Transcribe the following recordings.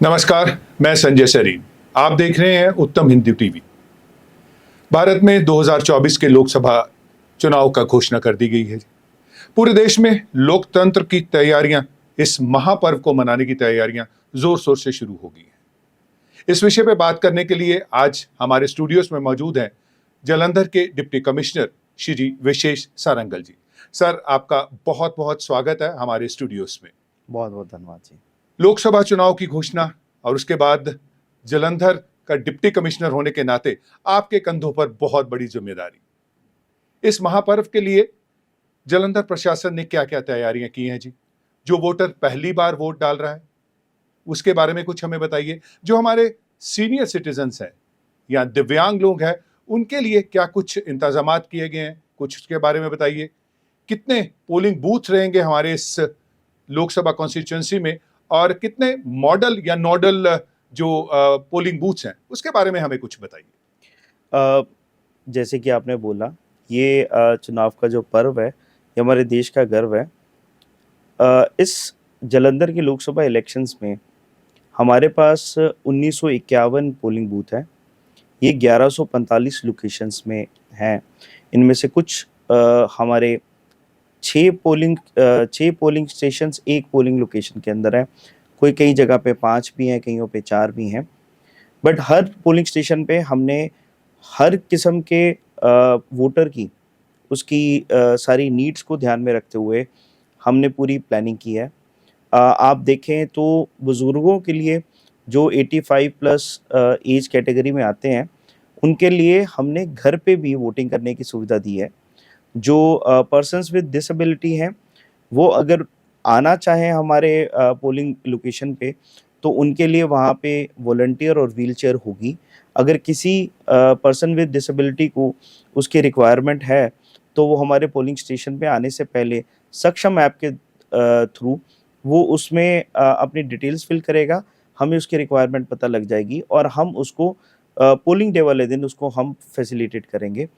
नमस्कार, मैं संजय सरीन। आप देख रहे हैं उत्तम हिंदी टीवी। भारत में 2024 के लोकसभा चुनाव का घोषणा कर दी गई है। पूरे देश में लोकतंत्र की तैयारियां, इस महापर्व को मनाने की तैयारियां जोर शोर से शुरू हो गई हैं। इस विषय पे बात करने के लिए आज हमारे स्टूडियोज में मौजूद हैं जालंधर के डिप्टी कमिश्नर श्री विशेष सारंगल जी। सर, आपका बहुत बहुत स्वागत है हमारे स्टूडियोज में। बहुत बहुत धन्यवाद जी। लोकसभा चुनाव की घोषणा और उसके बाद जालंधर का डिप्टी कमिश्नर होने के नाते आपके कंधों पर बहुत बड़ी जिम्मेदारी। इस महापर्व के लिए जालंधर प्रशासन ने क्या क्या तैयारियां की हैं जी? जो वोटर पहली बार वोट डाल रहा है उसके बारे में कुछ हमें बताइए। जो हमारे सीनियर सिटीजन्स हैं या दिव्यांग लोग हैं, उनके लिए क्या कुछ इंतजामात किए गए हैं, कुछ उसके बारे में बताइए। कितने पोलिंग बूथ रहेंगे हमारे इस लोकसभा कॉन्स्टिट्यूंसी में और कितने मॉडल या नोडल जो पोलिंग बूथ्स हैं उसके बारे में हमें कुछ बताइए। जैसे कि आपने बोला, ये चुनाव का जो पर्व है ये हमारे देश का गर्व है। इस जालंधर के लोकसभा इलेक्शंस में हमारे पास 1951 पोलिंग बूथ है। ये 1145 लोकेशंस में हैं। इनमें से कुछ हमारे 6 पोलिंग स्टेशंस एक पोलिंग लोकेशन के अंदर है। कोई कई जगह पे 5 भी हैं, कहीं पे 4 भी हैं। बट हर पोलिंग स्टेशन पे हमने हर किस्म के वोटर की उसकी सारी नीड्स को ध्यान में रखते हुए हमने पूरी प्लानिंग की है। आप देखें तो बुज़ुर्गों के लिए जो 85 प्लस एज कैटेगरी में आते हैं, उनके लिए हमने घर पे भी वोटिंग करने की सुविधा दी है। जो पर्सन्स विद डिसेबिलिटी हैं, वो अगर आना चाहें हमारे पोलिंग लोकेशन पे, तो उनके लिए वहाँ पे वॉलंटियर और व्हीलचेयर होगी। अगर किसी पर्सन विद डिसेबिलिटी को उसकी रिक्वायरमेंट है, तो वो हमारे पोलिंग स्टेशन पे आने से पहले सक्षम ऐप के थ्रू वो उसमें अपनी डिटेल्स फिल करेगा। हमें उसकी रिक्वायरमेंट पता लग जाएगी और हम उसको पोलिंग डे वाले दिन उसको हम फैसिलिटेट करेंगे।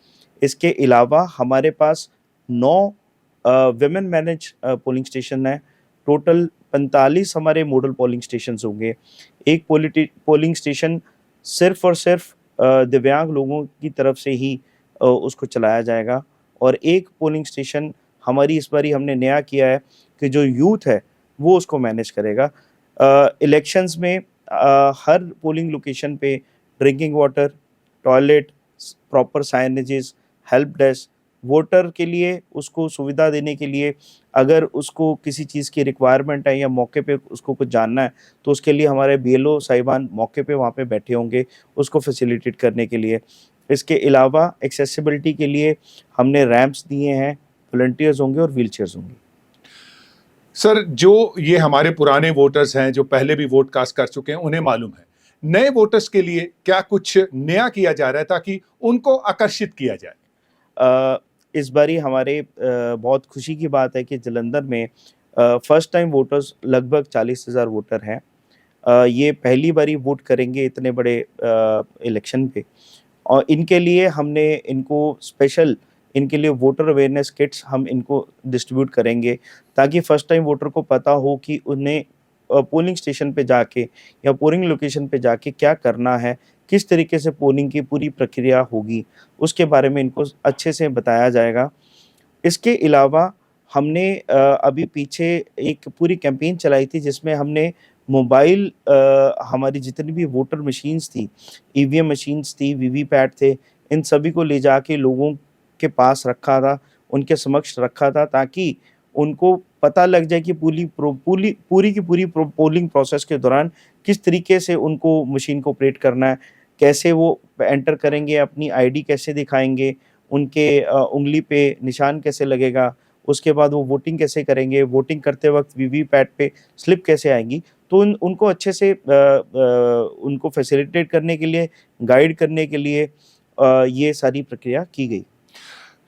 इसके अलावा हमारे पास 9 वुमेन मैनेज पोलिंग स्टेशन है। टोटल 45 हमारे मॉडल पोलिंग स्टेशंस होंगे। एक पोलिंग स्टेशन सिर्फ और सिर्फ दिव्यांग लोगों की तरफ से ही उसको चलाया जाएगा। और एक पोलिंग स्टेशन हमारी इस बारी हमने नया किया है कि जो यूथ है वो उसको मैनेज करेगा। इलेक्शंस में हर पोलिंग लोकेशन पे drinking water, toilet, proper signages, help desk, voter के लिए उसको सुविधा देने के लिए अगर उसको किसी चीज़ की रिक्वायरमेंट है या मौके पे उसको कुछ जानना है, तो उसके लिए हमारे बीएलओ साहिबान मौके पे वहाँ पे बैठे होंगे उसको फैसिलिटेट करने के लिए। इसके अलावा एक्सेसिबिलिटी के लिए हमने रैंप्स दिए हैं, वॉलंटियर्स होंगे और व्हीलचेयर्स होंगी। सर, जो ये हमारे पुराने वोटर्स हैं जो पहले भी वोट कास्ट कर चुके हैं, उन्हें मालूम है। नए वोटर्स के लिए क्या कुछ नया किया जा रहा है ताकि उनको आकर्षित किया जाए? इस बारी हमारे बहुत खुशी की बात है कि जालंधर में फर्स्ट टाइम वोटर्स लगभग 40,000 वोटर हैं। ये पहली बारी वोट करेंगे इतने बड़े इलेक्शन पे, और इनके लिए हमने इनको स्पेशल इनके लिए वोटर अवेयरनेस किट्स हम इनको डिस्ट्रीब्यूट करेंगे, ताकि फर्स्ट टाइम वोटर को पता हो कि उन्हें पोलिंग स्टेशन पे जाके या पोलिंग लोकेशन पे जाके क्या करना है, किस तरीके से पोलिंग की पूरी प्रक्रिया होगी, उसके बारे में इनको अच्छे से बताया जाएगा। इसके अलावा हमने अभी पीछे एक पूरी कैंपेन चलाई थी जिसमें हमने मोबाइल हमारी जितनी भी वोटर मशीन्स थी, ईवीएम मशीन्स थी, वीवीपैट थे, इन सभी को ले जाके लोगों के पास रखा था, उनके समक्ष रखा था, ताकि उनको पता लग जाए कि पूरी की पूरी पोलिंग प्रोसेस के दौरान किस तरीके से उनको मशीन को ऑपरेट करना है, कैसे वो एंटर करेंगे, अपनी आईडी कैसे दिखाएँगे, उनके उँगली पे निशान कैसे लगेगा, उसके बाद वो वोटिंग कैसे करेंगे, वोटिंग करते वक़्त वीवीपैट पे स्लिप कैसे आएँगी। तो उनको अच्छे से उनको फैसिलिटेट करने के लिए, गाइड करने के लिए ये सारी प्रक्रिया की गई।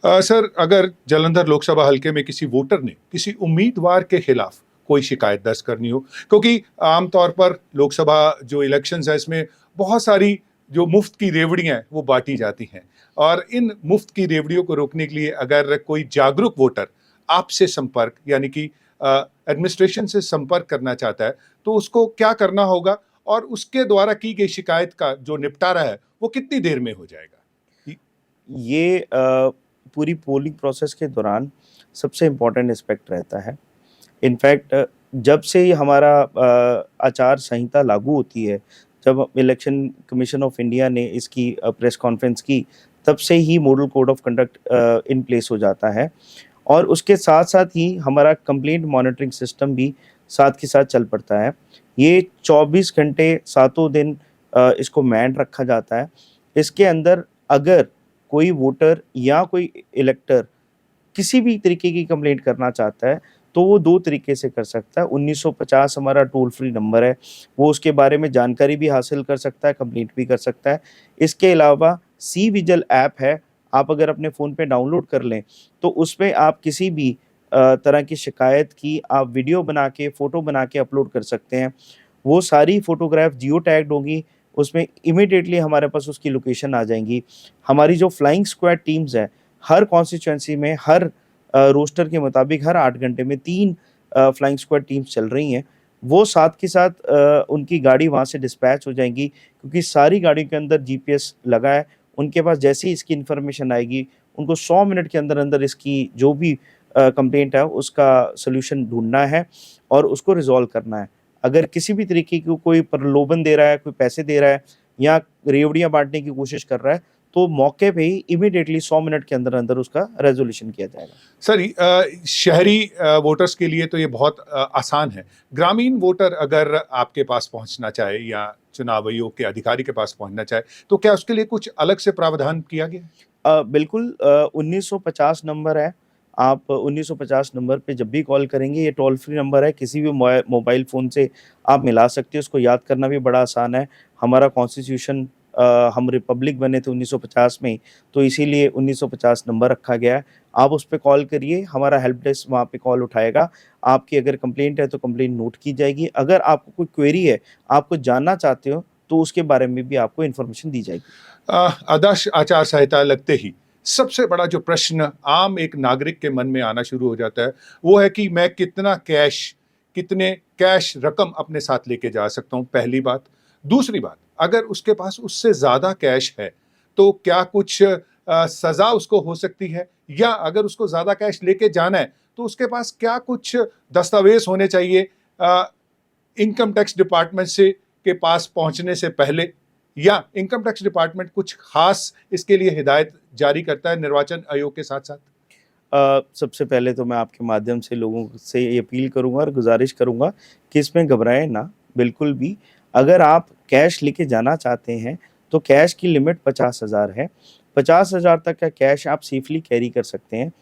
सर, अगर जालंधर लोकसभा हल्के में किसी वोटर ने किसी उम्मीदवार के खिलाफ कोई शिकायत दर्ज करनी हो, क्योंकि आमतौर पर लोकसभा जो इलेक्शंस है इसमें बहुत सारी जो मुफ्त की रेवड़ियां हैं वो बांटी जाती हैं, और इन मुफ्त की रेवड़ियों को रोकने के लिए अगर कोई जागरूक वोटर आपसे संपर्क यानी कि एडमिनिस्ट्रेशन से संपर्क करना चाहता है, तो उसको क्या करना होगा और उसके द्वारा की गई शिकायत का जो निपटारा है वो कितनी देर में हो जाएगा? ये पूरी पोलिंग प्रोसेस के दौरान सबसे इम्पोर्टेंट एस्पेक्ट रहता है। इनफैक्ट जब से ही हमारा आचार संहिता लागू होती है, जब इलेक्शन कमीशन ऑफ इंडिया ने इसकी प्रेस कॉन्फ्रेंस की, तब से ही model code of conduct in place हो जाता है और उसके साथ-साथ ही हमारा कंप्लेंट मॉनिटरिंग सिस्टम भी साथ के साथ चल पड़ता है। ये 24 घंटे सातों दिन इसको मैन्ड रखा जाता है। इसके अंदर अगर कोई वोटर या कोई इलेक्टर किसी भी तरीके की कंप्लेंट करना चाहता है, तो वो 2 तरीके से कर सकता है। 1950 हमारा टोल फ्री नंबर है, वो उसके बारे में जानकारी भी हासिल कर सकता है, कंप्लेंट भी कर सकता है। इसके अलावा सी विजिल ऐप है, आप अगर अपने फ़ोन पे डाउनलोड कर लें, तो उसमें आप किसी भी तरह की शिकायत की आप वीडियो बना के, फ़ोटो बना के अपलोड कर सकते हैं। वो सारी फ़ोटोग्राफ जियो टैग्ड होंगी, उसमें इमीडिएटली हमारे पास उसकी लोकेशन आ जाएँगी। हमारी जो फ्लाइंग स्क्वाड टीम्स हैं, हर कॉन्स्टिट्यूएंसी में हर रोस्टर के मुताबिक हर 8 घंटे में 3 फ्लाइंग स्क्वाड टीम्स चल रही हैं। वो साथ के साथ उनकी गाड़ी वहाँ से डिस्पैच हो जाएँगी क्योंकि सारी गाड़ियों के अंदर जीपीएस लगा है। उनके पास जैसे ही इसकी इन्फॉर्मेशन आएगी, उनको 100 मिनट के अंदर-अंदर इसकी जो भी कंप्लेंट है उसका सॉल्यूशन ढूँढना है और उसको रिज़ॉल्व करना है। अगर किसी भी तरीके की कोई प्रलोभन दे रहा है, कोई पैसे दे रहा है या रेवड़ियाँ बाँटने की कोशिश कर रहा है, तो मौके पे ही इमीडिएटली 100 मिनट के अंदर-अंदर उसका रेज़ोल्यूशन किया जाएगा। सर, शहरी वोटर्स के लिए तो ये बहुत आसान है। ग्रामीण वोटर अगर आपके पास पहुंचना चाहे या चुनाव आयोग के अधिकारी के पास पहुंचना चाहे, तो क्या उसके लिए कुछ अलग से प्रावधान किया गया है? बिल्कुल 1950 नंबर है। आप 1950 नंबर पे जब भी कॉल करेंगे, ये टोल फ्री नंबर है, किसी भी मोबाइल फ़ोन से आप मिला सकते हो, उसको याद करना भी बड़ा आसान है। हमारा कॉन्स्टिट्यूशन हम रिपब्लिक बने थे 1950 में, तो इसीलिए 1950 नंबर रखा गया है। आप उस पे कॉल करिए, हमारा हेल्प डेस्क वहाँ पे कॉल उठाएगा। आपकी अगर कंप्लेंट है, तो कंप्लेंट नोट की जाएगी। अगर आपको कोई क्वेरी है, आप कुछ जानना चाहते हो, तो उसके बारे में भी आपको इन्फॉर्मेशन दी जाएगी। आदर्श आचार संहिता लगते ही सबसे बड़ा जो प्रश्न आम एक नागरिक के मन में आना शुरू हो जाता है वो है कि मैं कितने कैश रकम अपने साथ लेके जा सकता हूं, पहली बात। दूसरी बात, अगर उसके पास उससे ज्यादा कैश है तो क्या कुछ सजा उसको हो सकती है, या अगर उसको ज्यादा कैश लेके जाना है तो उसके पास क्या कुछ दस्तावेज होने चाहिए इनकम टैक्स डिपार्टमेंट से के पास पहुंचने से पहले, या इनकम टैक्स डिपार्टमेंट कुछ खास इसके लिए हिदायत जारी करता है निर्वाचन आयोग के साथ साथ? सबसे पहले तो मैं आपके माध्यम से लोगों से ये अपील करूँगा और गुज़ारिश करूँगा कि इसमें घबराएँ ना, बिल्कुल भी। अगर आप कैश लेके जाना चाहते हैं, तो कैश की लिमिट 50,000 है। 50,000 तक का कैश आप सेफ़ली कैरी कर सकते हैं।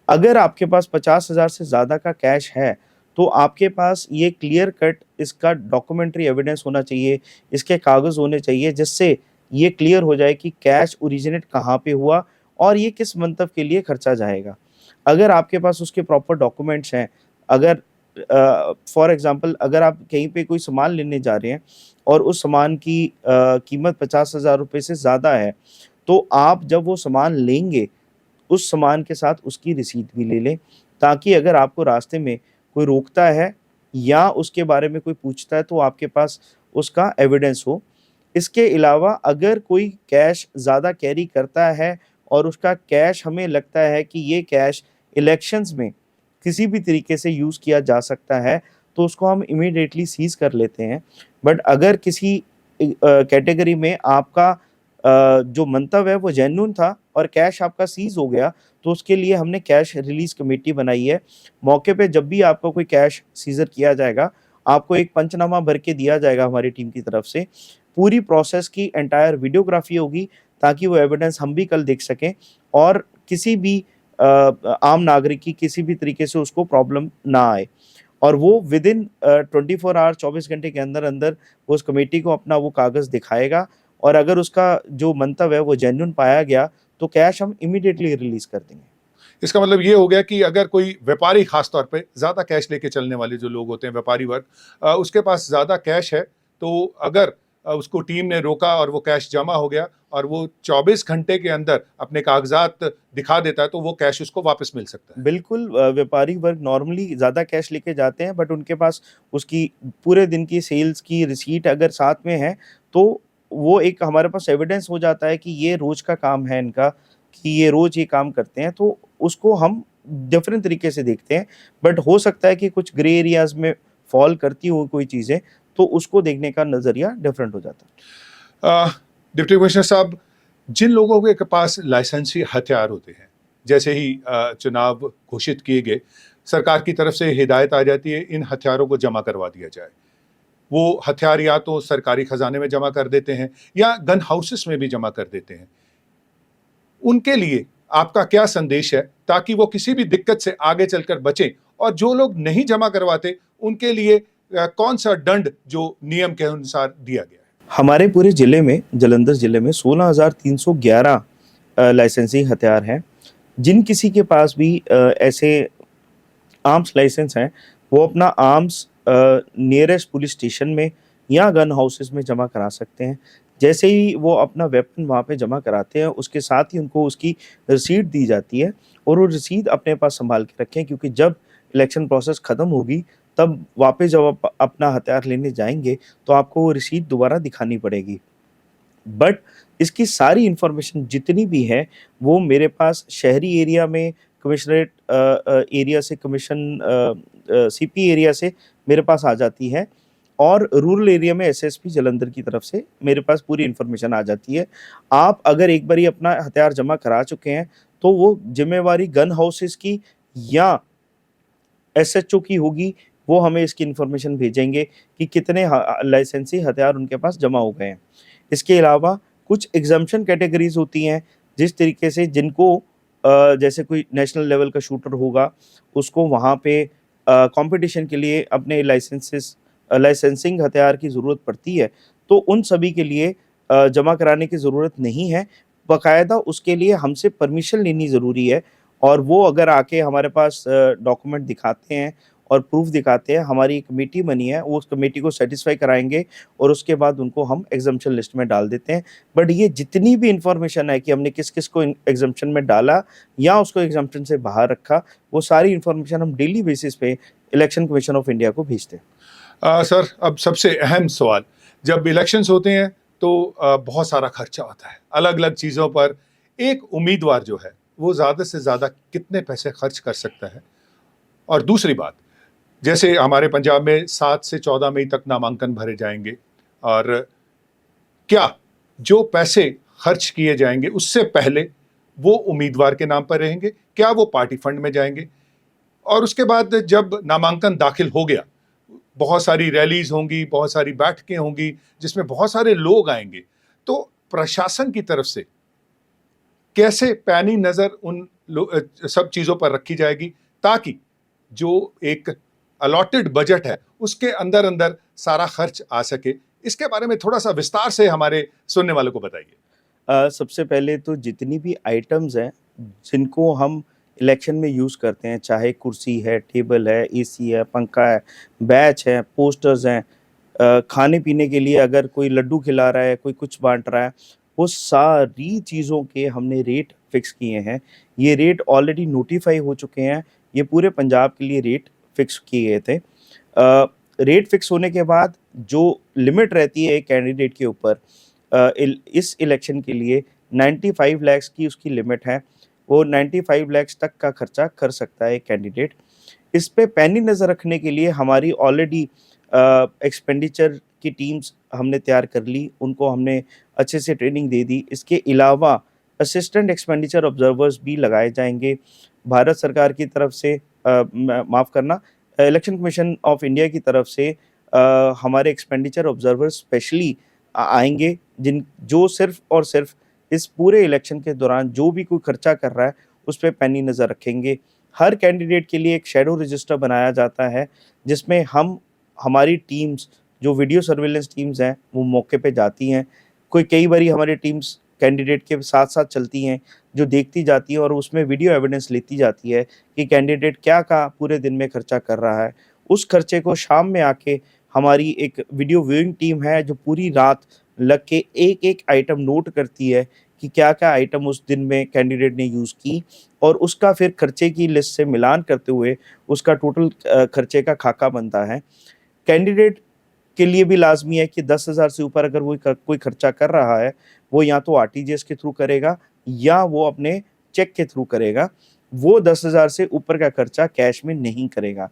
अगर आपके पास 50,000 से ज़्यादा का कैश है, तो आपके पास ये क्लियर कट इसका डॉक्यूमेंट्री एविडेंस होना चाहिए, इसके कागज़ होने चाहिए, जिससे ये क्लियर हो जाए कि कैश ओरिजिनेट कहाँ पे हुआ और ये किस मंतव के लिए खर्चा जाएगा। अगर आपके पास उसके प्रॉपर डॉक्यूमेंट्स हैं, अगर फॉर एग्ज़ाम्पल अगर आप कहीं पे कोई सामान लेने जा रहे हैं और उस सामान की कीमत 50,000 रुपए से ज़्यादा है, तो आप जब वो सामान लेंगे, उस सामान के साथ उसकी रिसीट भी ले लें, ताकि अगर आपको रास्ते में कोई रोकता है या उसके बारे में कोई पूछता है, तो आपके पास उसका एविडेंस हो। इसके अलावा अगर कोई कैश ज़्यादा कैरी करता है और उसका कैश हमें लगता है कि ये कैश इलेक्शंस में किसी भी तरीके से यूज़ किया जा सकता है, तो उसको हम इमीडिएटली सीज़ कर लेते हैं। बट अगर किसी कैटेगरी में आपका जो मंतव्य है वो जेन्युइन था और कैश आपका सीज़ हो गया, तो उसके लिए हमने कैश रिलीज़ कमेटी बनाई है। मौके पे जब भी आपका कोई कैश सीज़र किया जाएगा, आपको एक पंचनामा भर के दिया जाएगा हमारी टीम की तरफ से। पूरी प्रोसेस की एंटायर वीडियोग्राफ़ी होगी, ताकि वो एविडेंस हम भी कल देख सकें और किसी भी आम नागरिक की किसी भी तरीके से उसको प्रॉब्लम ना आए। और वो विदिन 24 आवर 24 घंटे के अंदर-अंदर वो उस कमेटी को अपना वो कागज़ दिखाएगा और अगर उसका जो मंतव्य है वो जेन्युइन पाया गया, तो कैश हम इमीडिएटली रिलीज़ कर देंगे। इसका मतलब ये हो गया कि अगर कोई व्यापारी खास तौर पे ज़्यादा कैश लेके चलने वाले जो लोग होते हैं, व्यापारी वर्ग, उसके पास ज़्यादा कैश है, तो अगर उसको टीम ने रोका और वो कैश जमा हो गया और वो 24 घंटे के अंदर अपने कागजात दिखा देता है तो वो कैश उसको वापस मिल सकता है। बिल्कुल व्यापारी वर्ग नॉर्मली ज़्यादा कैश लेके जाते हैं, बट उनके पास उसकी पूरे दिन की सेल्स की रिसीट अगर साथ में है, तो वो एक हमारे पास एविडेंस हो जाता है कि ये रोज़ का काम है इनका, कि ये रोज़ ये काम करते हैं, तो उसको हम डिफरेंट तरीके से देखते हैं। बट हो सकता है कि कुछ ग्रे एरियाज़ में फ़ॉल करती हों कोई चीज़ें, तो उसको देखने का नज़रिया डिफरेंट हो जाता है। डिप्टी कमिश्नर साहब, जिन लोगों के पास लाइसेंसी हथियार होते हैं, जैसे ही चुनाव घोषित किए गए, सरकार की तरफ से हिदायत आ जाती है इन हथियारों को जमा करवा दिया जाए। वो हथियार या तो सरकारी खजाने में जमा कर देते हैं या गन हाउसेस में भी जमा कर देते हैं। उनके लिए आपका क्या संदेश है ताकि वो किसी भी दिक्कत से आगे चलकर बचें, और जो लोग नहीं जमा करवाते उनके लिए कौन सा दंड जो नियम के अनुसार दिया गया है? हमारे पूरे ज़िले में, जालंधर ज़िले में 16,311 लाइसेंसी हथियार हैं। जिन किसी के पास भी ऐसे आर्म्स लाइसेंस हैं, वो अपना आर्म्स नियरेस्ट पुलिस स्टेशन में या गन हाउसेस में जमा करा सकते हैं। जैसे ही वो अपना वेपन वहाँ पे जमा कराते हैं, उसके साथ ही उनको उसकी रिसीट दी जाती है और वो रिसीट अपने पास सँभाल के रखें, क्योंकि जब इलेक्शन प्रोसेस ख़त्म होगी, तब वापस जब आप अपना हथियार लेने जाएँगे, तो आपको वो रिसीट दोबारा दिखानी पड़ेगी। बट इसकी सारी इन्फॉर्मेशन जितनी भी है, वो मेरे पास शहरी एरिया में कमिश्नरेट एरिया से सीपी एरिया से मेरे पास आ जाती है, और रूरल एरिया में एसएसपी जालंधर की तरफ से मेरे पास पूरी इन्फॉर्मेशन आ जाती है। आप अगर एक बारी अपना हथियार जमा करा चुके हैं, तो वो ज़िम्मेवारी गन हाउसेस की या एसएचओ की होगी, वो हमें इसकी इन्फॉर्मेशन भेजेंगे कि कितने लाइसेंसी हथियार उनके पास जमा हो गए हैं। इसके अलावा कुछ एग्जम्पशन कैटेगरीज होती हैं, जिस तरीके से जिनको जैसे कोई नेशनल लेवल का शूटर होगा, उसको वहाँ पे कंपटीशन के लिए अपने लाइसेंसिंग हथियार की ज़रूरत पड़ती है, तो उन सभी के लिए जमा कराने की ज़रूरत नहीं है। बाकायदा उसके लिए हमसे परमिशन लेनी ज़रूरी है, और वो अगर आके हमारे पास डॉक्यूमेंट दिखाते हैं और प्रूफ दिखाते हैं, हमारी एक कमेटी बनी है, वो उस कमेटी को सैटिस्फाई कराएँगे और उसके बाद उनको हम एग्ज़म्पशन लिस्ट में डाल देते हैं। बट ये जितनी भी इन्फॉर्मेशन है कि हमने किस-किस को एग्ज़म्पशन में डाला या उसको एग्ज़म्पशन से बाहर रखा, वो सारी इन्फॉर्मेशन हम डेली बेसिस पे इलेक्शन कमीशन ऑफ इंडिया को भेजते हैं। सर, अब सबसे अहम सवाल, जब इलेक्शंस होते हैं तो बहुत सारा खर्चा होता है अलग-अलग चीज़ों पर। एक उम्मीदवार जो है वो ज़्यादा से ज़्यादा कितने पैसे खर्च कर सकता है? और दूसरी बात, जैसे हमारे पंजाब में 7 से 14 मई तक नामांकन भरे जाएंगे, और क्या जो पैसे खर्च किए जाएंगे उससे पहले वो उम्मीदवार के नाम पर रहेंगे? क्या वो पार्टी फंड में जाएंगे? और उसके बाद जब नामांकन दाखिल हो गया, बहुत सारी रैलीज होंगी, बहुत सारी बैठकें होंगी जिसमें बहुत सारे लोग आएंगे, तो प्रशासन की तरफ से कैसे पैनी नजर सब चीजों पर रखी जाएगी ताकि जो एक अलॉटेड बजट है उसके अंदर अंदर सारा खर्च आ सके? इसके बारे में थोड़ा सा विस्तार से हमारे सुनने वालों को बताइए। सबसे पहले तो जितनी भी आइटम्स हैं, जिनको हम इलेक्शन में यूज़ करते हैं, चाहे कुर्सी है, टेबल है, एसी है, पंखा है, बैच है, पोस्टर्स हैं, खाने-पीने के लिए अगर कोई लड्डू खिला रहा है, कोई कुछ बाँट रहा है, वो सारी चीज़ों के हमने रेट फिक्स किए हैं। ये रेट ऑलरेडी नोटिफ़ाई हो चुके हैं, ये पूरे पंजाब के लिए रेट फिक्स किए गए थे। रेट फिक्स होने के बाद जो लिमिट रहती है एक कैंडिडेट के ऊपर, इस इलेक्शन के लिए 95 लाख की उसकी लिमिट है। वो 95 लाख तक का खर्चा कर सकता है एक कैंडिडेट। इस पे पैनी नज़र रखने के लिए हमारी ऑलरेडी एक्सपेंडिचर की टीम्स हमने तैयार कर ली, उनको हमने अच्छे से ट्रेनिंग दे दी। इसके अलावा असिस्टेंट एक्सपेंडिचर ऑब्जर्वर्स भी लगाए जाएंगे। भारत सरकार की तरफ से माफ़ करना, इलेक्शन कमीशन ऑफ इंडिया की तरफ से हमारे एक्सपेंडिचर ऑब्जर्वर्स स्पेशली आएंगे, जो सिर्फ और सिर्फ इस पूरे इलेक्शन के दौरान जो भी कोई खर्चा कर रहा है उस पे पैनी नज़र रखेंगे। हर कैंडिडेट के लिए एक शैडो रजिस्टर बनाया जाता है, जिसमें हमारी टीम्स, जो वीडियो सर्विलेंस टीम्स हैं, वो मौके पे जाती हैं। कई बारी हमारी टीम्स कैंडिडेट के साथ-साथ चलती हैं, जो देखती जाती हैं और उसमें वीडियो एविडेंस लेती जाती है कि कैंडिडेट क्या पूरे दिन में खर्चा कर रहा है। उस खर्चे को शाम में आके हमारी एक वीडियो व्यूइंग टीम है जो पूरी रात लग के एक एक आइटम नोट करती है कि क्या क्या आइटम उस दिन में कैंडिडेट ने यूज़ की, और उसका फिर खर्चे की लिस्ट से मिलान करते हुए उसका टोटल खर्चे का खाका बनता है। कैंडिडेट के लिए भी लाज़मी है कि 10,000 से ऊपर अगर कोई खर्चा कर रहा है, वो या तो आरटीजीएस के थ्रू करेगा या वो अपने चेक के थ्रू करेगा। वो 10,000 से ऊपर का खर्चा कैश में नहीं करेगा।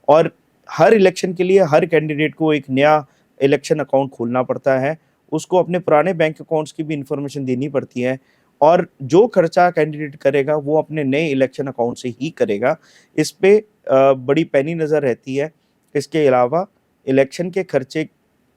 और हर इलेक्शन के लिए हर कैंडिडेट को एक नया इलेक्शन अकाउंट खोलना पड़ता है। उसको अपने पुराने बैंक अकाउंट्स की भी इन्फॉर्मेशन देनी पड़ती है, और जो खर्चा कैंडिडेट करेगा वो अपने नए इलेक्शन अकाउंट से ही करेगा। इस पे बड़ी पैनी नज़र रहती है। इसके अलावा इलेक्शन के खर्चे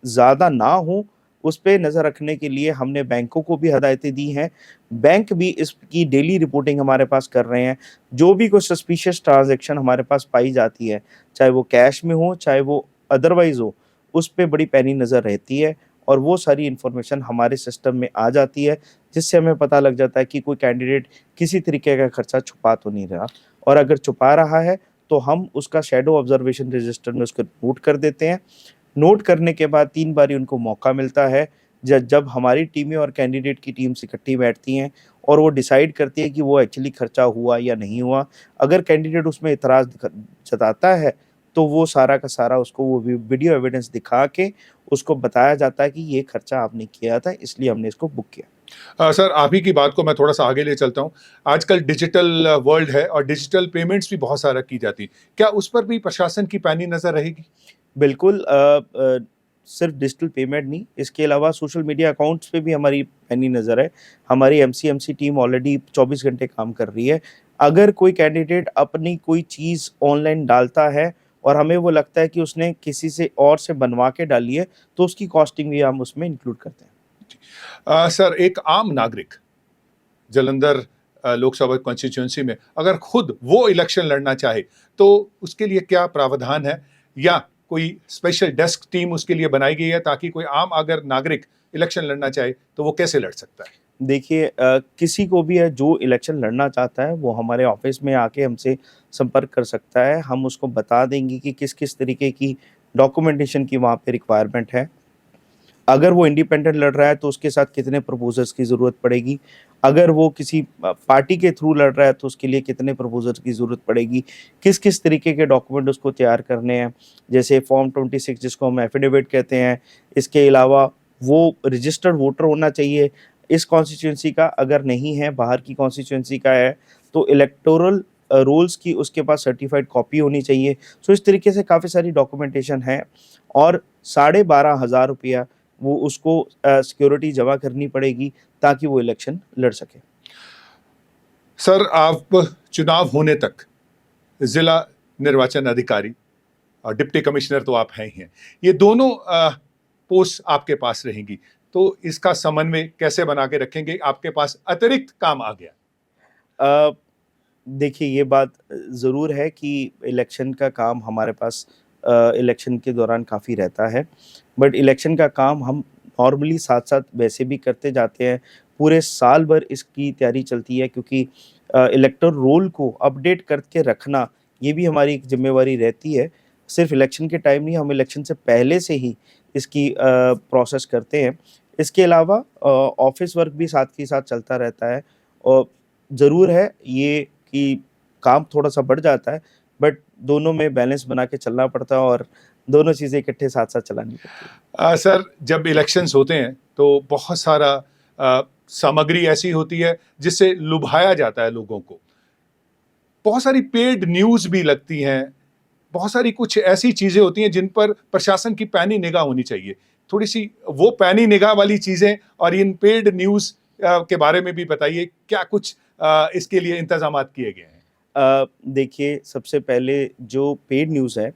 ज़्यादा ना हों, उस पे नज़र रखने के लिए हमने बैंकों को भी हदायतें दी हैं। बैंक भी इसकी डेली रिपोर्टिंग हमारे पास कर रहे हैं। जो भी कोई सस्पिशियस ट्रांज़ैक्शन हमारे पास पाई जाती है, चाहे वो कैश में हो, चाहे वो अदरवाइज़ हो, उस पे बड़ी पैनी नज़र रहती है, और वो सारी इन्फॉर्मेशन हमारे सिस्टम में आ जाती है, जिससे हमें पता लग जाता है कि कोई कैंडिडेट किसी तरीके का खर्चा छुपा तो नहीं रहा, और अगर छुपा रहा है तो हम उसका शैडो ऑब्जर्वेशन रजिस्टर में उसको नोट कर देते हैं। नोट करने के बाद 3 बारी उनको मौका मिलता है, जब हमारी टीमें और कैंडिडेट की टीम्स इकट्ठी बैठती हैं और वो डिसाइड करती है कि वो एक्चुअली खर्चा हुआ या नहीं हुआ। अगर कैंडिडेट उसमें इतराज़ जताता है, तो वो सारा का सारा उसको वो वीडियो एविडेंस दिखा के उसको बताया जाता है कि ये खर्चा आपने किया था, इसलिए हमने इसको बुक किया। सर, आप ही की बात को मैं थोड़ा-सा आगे ले चलता हूँ। आजकल डिजिटल वर्ल्ड है और डिजिटल पेमेंट्स भी बहुत सारा की जाती हैं। क्या उस पर भी प्रशासन की पैनी नज़र रहेगी? बिल्कुल, सिर्फ डिजिटल पेमेंट नहीं, इसके अलावा सोशल मीडिया अकाउंट्स पे भी हमारी पैनी नज़र है। हमारी एमसीएमसी टीम ऑलरेडी 24 घंटे काम कर रही है। अगर कोई कैंडिडेट अपनी कोई चीज़ ऑनलाइन डालता है और हमें वो लगता है कि उसने किसी से और से बनवा के डाली है, तो उसकी कॉस्टिंग भी हम उसमें इंक्लूड करते हैं। सर, एक आम नागरिक जालंधर लोकसभा कॉन्स्टिट्यूएंसी में अगर खुद वो इलेक्शन लड़ना चाहे, तो उसके लिए क्या प्रावधान है? या कोई स्पेशल डेस्क टीम उसके लिए बनाई गई है ताकि कोई आम अगर नागरिक इलेक्शन लड़ना चाहे, तो वो कैसे लड़ सकता है? देखिए, किसी को भी है जो इलेक्शन लड़ना चाहता है, वो हमारे ऑफिस में आके हमसे संपर्क कर सकता है। हम उसको बता देंगे कि किस-किस तरीके की डॉक्यूमेंटेशन की वहाँ पे रिक्वायरमेंट है। अगर वो इंडिपेंडेंट लड़ रहा है तो उसके साथ कितने प्रपोज़र्स की ज़रूरत पड़ेगी। अगर वो किसी पार्टी के थ्रू लड़ रहा है तो उसके लिए कितने प्रपोज़र्स की ज़रूरत पड़ेगी। किस-किस तरीके के डॉक्यूमेंट उसको तैयार करने हैं। जैसे फॉर्म 26 जिसको हम एफ़िडेविट कहते हैं। इसके अलावा वो रजिस्टर्ड वोटर होना चाहिए। इस कॉन्स्टिट्यूएंसी का अगर नहीं है, बाहर की कॉन्स्टिट्यूएंसी का है, तो इलेक्टोरल रोल्स की उसके पास सर्टिफ़ाइड कॉपी होनी चाहिए। सो इस तरीके से काफ़ी सारी डॉक्यूमेंटेशन है, और 12,500 रुपया वो उसको सिक्योरिटी जमा करनी पड़ेगी ताकि वो इलेक्शन लड़ सके। सर, आप चुनाव होने तक जिला निर्वाचन अधिकारी और डिप्टी कमिश्नर तो आप हैं ही हैं। ये दोनों पोस्ट आपके पास रहेंगी, तो इसका समन्वय कैसे बना के रखेंगे? आपके पास अतिरिक्त काम आ गया। अ, देखिए, ये बात ज़रूर है कि इलेक्शन का काम हमारे पास इलेक्शन के दौरान काफ़ी रहता है, बट इलेक्शन का काम हम नॉर्मली साथ-साथ वैसे भी करते जाते हैं। पूरे साल भर इसकी तैयारी चलती है, क्योंकि इलेक्टोरल रोल को अपडेट करके रखना, ये भी हमारी एक ज़िम्मेवारी रहती है। सिर्फ इलेक्शन के टाइम नहीं, हम इलेक्शन से पहले से ही इसकी प्रोसेस करते हैं। इसके अलावा ऑफ़िस वर्क भी साथ के साथ चलता रहता है, और ज़रूर है ये कि काम थोड़ा-सा बढ़ जाता है, बट दोनों में बैलेंस बना के चलना पड़ता है, और दोनों चीज़ें इकट्ठे साथ-साथ चलानी पड़ती है। सर, जब इलेक्शंस होते हैं तो बहुत सारा सामग्री ऐसी होती है जिससे लुभाया जाता है लोगों को। बहुत सारी पेड न्यूज़ भी लगती हैं, बहुत सारी कुछ ऐसी चीज़ें होती हैं जिन पर प्रशासन की पैनी निगाह होनी चाहिए। थोड़ी-सी वो पैनी निगाह वाली चीज़ें और इन पेड न्यूज़ के बारे में भी बताइए, क्या कुछ इसके लिए इंतज़ामात किए गए हैं? देखिए, सबसे पहले जो पेड न्यूज़ है,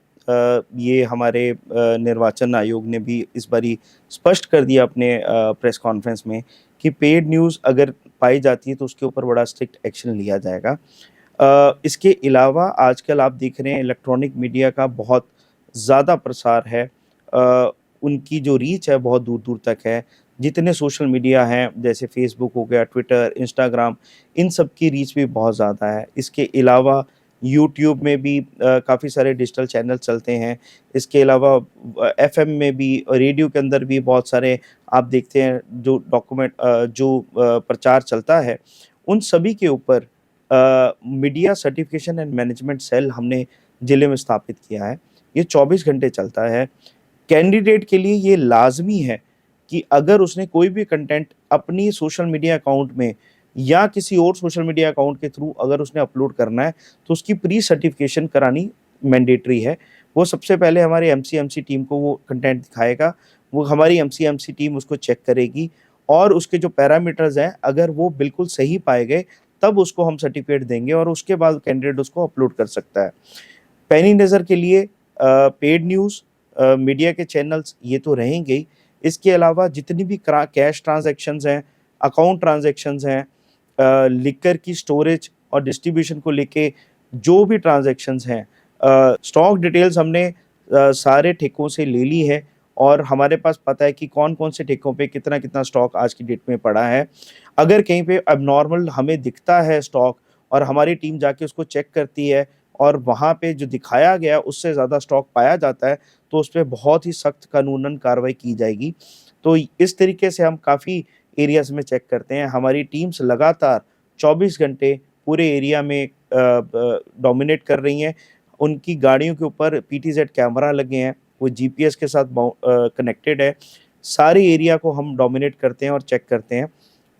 ये हमारे निर्वाचन आयोग ने भी इस बारी स्पष्ट कर दिया अपने प्रेस कॉन्फ्रेंस में कि पेड न्यूज़ अगर पाई जाती है तो उसके ऊपर बड़ा स्ट्रिक्ट एक्शन लिया जाएगा। इसके अलावा आजकल आप देख रहे हैं इलेक्ट्रॉनिक मीडिया का बहुत ज़्यादा प्रसार है। उनकी जो रीच है बहुत दूर-दूर तक है। जितने सोशल मीडिया हैं जैसे फ़ेसबुक हो गया, ट्विटर, इंस्टाग्राम, इन सब की रीच भी बहुत ज़्यादा है। इसके अलावा यूट्यूब में भी काफ़ी सारे डिजिटल चैनल चलते हैं। इसके अलावा एफएम में भी, रेडियो के अंदर भी बहुत सारे आप देखते हैं जो प्रचार चलता है, उन सभी के ऊपर media certification and management cell हमने ज़िले में स्थापित किया है। ये 24 घंटे चलता है। कैंडिडेट के लिए ये लाज़मी है कि अगर उसने कोई भी कंटेंट अपनी सोशल मीडिया अकाउंट में या किसी और सोशल मीडिया अकाउंट के थ्रू अगर उसने अपलोड करना है, तो उसकी प्री सर्टिफिकेशन करानी मैंडेटरी है। वो सबसे पहले हमारी एमसीएमसी टीम को वो कंटेंट दिखाएगा, वो हमारी एमसीएमसी टीम उसको चेक करेगी और उसके जो पैरामीटर्स हैं, अगर वो बिल्कुल सही पाए गए, तब उसको हम सर्टिफिकेट देंगे और उसके बाद कैंडिडेट उसको अपलोड कर सकता है। पैनी नज़र के लिए पेड न्यूज़, मीडिया के चैनल्स ये तो रहेंगे ही। इसके अलावा जितनी भी कैश ट्रांज़ैक्शंस हैं, अकाउंट ट्रांज़ैक्शंस हैं, लिकर की स्टोरेज और डिस्ट्रीब्यूशन को लेके जो भी ट्रांज़ैक्शंस हैं, स्टॉक डिटेल्स हमने सारे ठेकों से ले ली है और हमारे पास पता है कि कौन-कौन से ठेकों पे कितना-कितना स्टॉक आज की डेट में पड़ा है। अगर कहीं पे एबनॉर्मल हमें दिखता है स्टॉक और हमारी टीम जाके उसको चेक करती है और वहाँ पे जो दिखाया गया उससे ज़्यादा स्टॉक पाया जाता है, तो उस पे बहुत ही सख्त कानूनन कार्रवाई की जाएगी। तो इस तरीके से हम काफ़ी एरियाज़ में चेक करते हैं। हमारी टीम्स लगातार 24 घंटे पूरे एरिया में डोमिनेट कर रही हैं। उनकी गाड़ियों के ऊपर पीटीजेड कैमरा लगे हैं, वो जीपीएस के साथ कनेक्टेड है। सारे एरिया को हम डोमिनेट करते हैं और चेक करते हैं।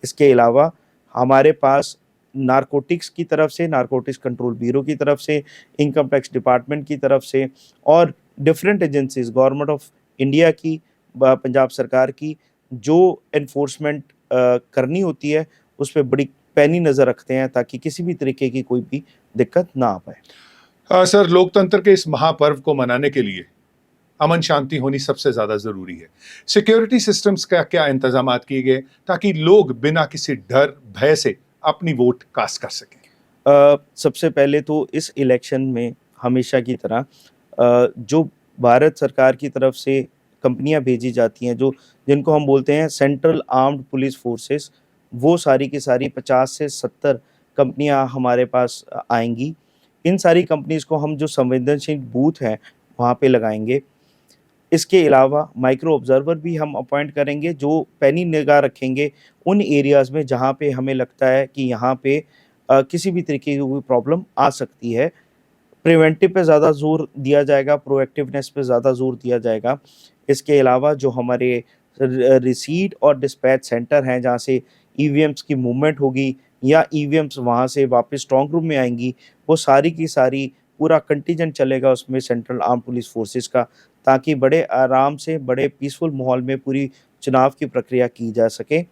इसके अलावा हमारे पास नारकोटिक्स की तरफ से, नारकोटिक्स कंट्रोल ब्यूरो की तरफ से, इनकम टैक्स डिपार्टमेंट की तरफ से और different agencies, government of India की, पंजाब सरकार की, जो एनफोर्समेंट करनी होती है, उस पे बड़ी पैनी नज़र रखते हैं ताकि किसी भी तरीके की कोई भी दिक्कत ना आ पाए। सर, लोकतंत्र के इस महापर्व को मनाने के लिए अमन शांति होनी सबसे ज्यादा जरूरी है। सिक्योरिटी सिस्टम्स का क्या इंतजाम किए गए ताकि लोग बिना किसी डर भय से अपनी वोट कास्ट कर सकें? सबसे पहले तो इस इलेक्शन में हमेशा की तरह जो भारत सरकार की तरफ से कंपनियां भेजी जाती हैं, जो जिनको हम बोलते हैं सेंट्रल आर्म्ड पुलिस फोर्सेस, वो सारी की सारी 50 से 70 कंपनियां हमारे पास आएंगी। इन सारी कंपनीज़ को हम जो संवेदनशील बूथ हैं वहाँ पे लगाएंगे। इसके अलावा माइक्रो ऑब्जर्वर भी हम अपॉइंट करेंगे जो पैनी निगाह रखेंगे उन एरियाज़ में जहाँ पे हमें लगता है कि यहाँ पे किसी भी तरीके की कोई प्रॉब्लम आ सकती है। प्रिवेंटिव पे ज़्यादा ज़ोर दिया जाएगा, प्रोएक्टिवनेस पे ज़्यादा ज़ोर दिया जाएगा। इसके अलावा जो हमारे रिसीट और डिस्पैच सेंटर हैं जहाँ से ईवीएम्स की मूवमेंट होगी या ईवीएम्स वहाँ से वापस स्ट्रॉन्ग रूम में आएंगी, वो सारी की सारी पूरा कंटिजेंट चलेगा उसमें सेंट्रल आर्म पुलिस फोर्सेस का, ताकि बड़े आराम से, बड़े पीसफुल माहौल में पूरी चुनाव की प्रक्रिया की जा सके।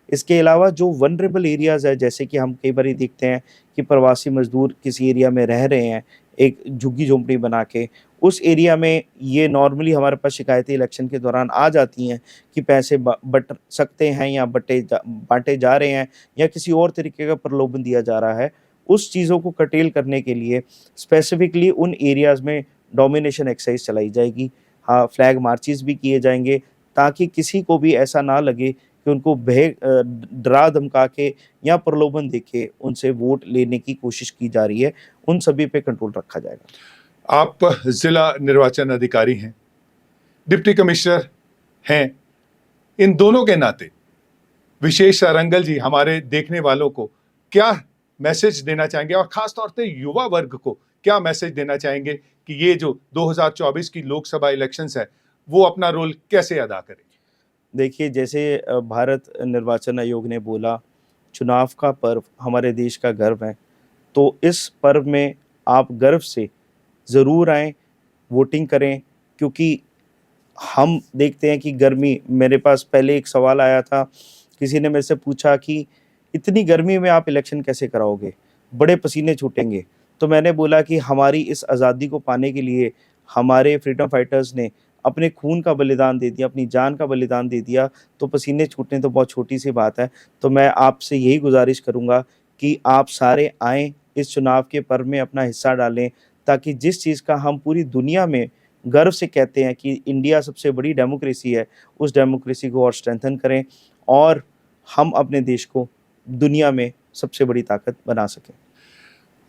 इसके अलावा जो वल्नरेबल एरियाज़ है, जैसे कि हम कई बारी देखते हैं कि प्रवासी मज़दूर किसी एरिया में रह रहे हैं, एक झुग्गी-झोंपड़ी बना के, उस एरिया में ये नॉर्मली हमारे पास शिकायतें इलेक्शन के दौरान आ जाती हैं कि पैसे बँट सकते हैं या बाँटे जा रहे हैं या किसी और तरीके का प्रलोभन दिया जा रहा है। उस चीज़ों को कर्टेल करने के लिए स्पेसिफ़िकली उन एरियाज़ में डोमिनेशन एक्सरसाइज़ चलाई जाएगी। हाँ, फ्लैग मार्चेज़ भी किए जाएँगे ताकि किसी को भी ऐसा ना लगे कि उनको डरा-धमका के या प्रलोभन देके उनसे वोट लेने की कोशिश की जा रही है, उन सभी पे कंट्रोल रखा जाएगा। आप जिला निर्वाचन अधिकारी हैं, डिप्टी कमिश्नर हैं, इन दोनों के नाते विशेष सारंगल जी हमारे देखने वालों को क्या मैसेज देना चाहेंगे और खास तौर पे युवा वर्ग को क्या मैसेज देना चाहेंगे कि ये जो 2024 की लोकसभा इलेक्शंस है वो अपना रोल कैसे अदा करें? देखिए, जैसे भारत निर्वाचन आयोग ने बोला, चुनाव का पर्व हमारे देश का गर्व है, तो इस पर्व में आप गर्व से ज़रूर आएँ, वोटिंग करें, क्योंकि हम देखते हैं कि गर्मी, मेरे पास पहले एक सवाल आया था, किसी ने मेरे से पूछा कि इतनी गर्मी में आप इलेक्शन कैसे कराओगे? बड़े पसीने छूटेंगे। तो मैंने बोला कि हमारी इस आज़ादी को पाने के लिए हमारे फ्रीडम फाइटर्स ने अपने खून का बलिदान दे दिया, अपनी जान का बलिदान दे दिया, तो पसीने छूटने तो बहुत छोटी-सी बात है। तो मैं आपसे यही गुज़ारिश करूँगा कि आप सारे आएँ, इस चुनाव के पर्व में अपना हिस्सा डालें, ताकि जिस चीज़ का हम पूरी दुनिया में गर्व से कहते हैं कि इंडिया सबसे बड़ी डेमोक्रेसी है, उस डेमोक्रेसी को और स्ट्रेंथन करें और हम अपने देश को दुनिया में सबसे बड़ी ताकत बना सकें।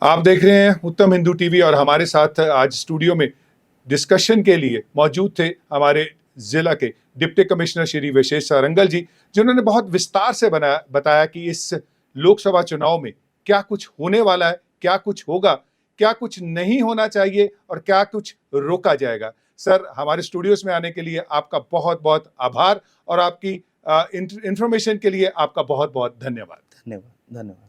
आप देख रहे हैं उत्तम हिंदू टीवी और हमारे साथ आज स्टूडियो में डिस्कशन के लिए मौजूद थे हमारे जिला के डिप्टी कमिश्नर श्री विशेष सारंगल जी, जिन्होंने बहुत विस्तार से बताया कि इस लोकसभा चुनाव में क्या कुछ होने वाला है, क्या कुछ होगा, क्या कुछ नहीं होना चाहिए और क्या कुछ रोका जाएगा। सर, हमारे स्टूडियोज में आने के लिए आपका बहुत बहुत आभार और आपकी इंफॉर्मेशन के लिए आपका बहुत बहुत धन्यवाद। धन्यवाद।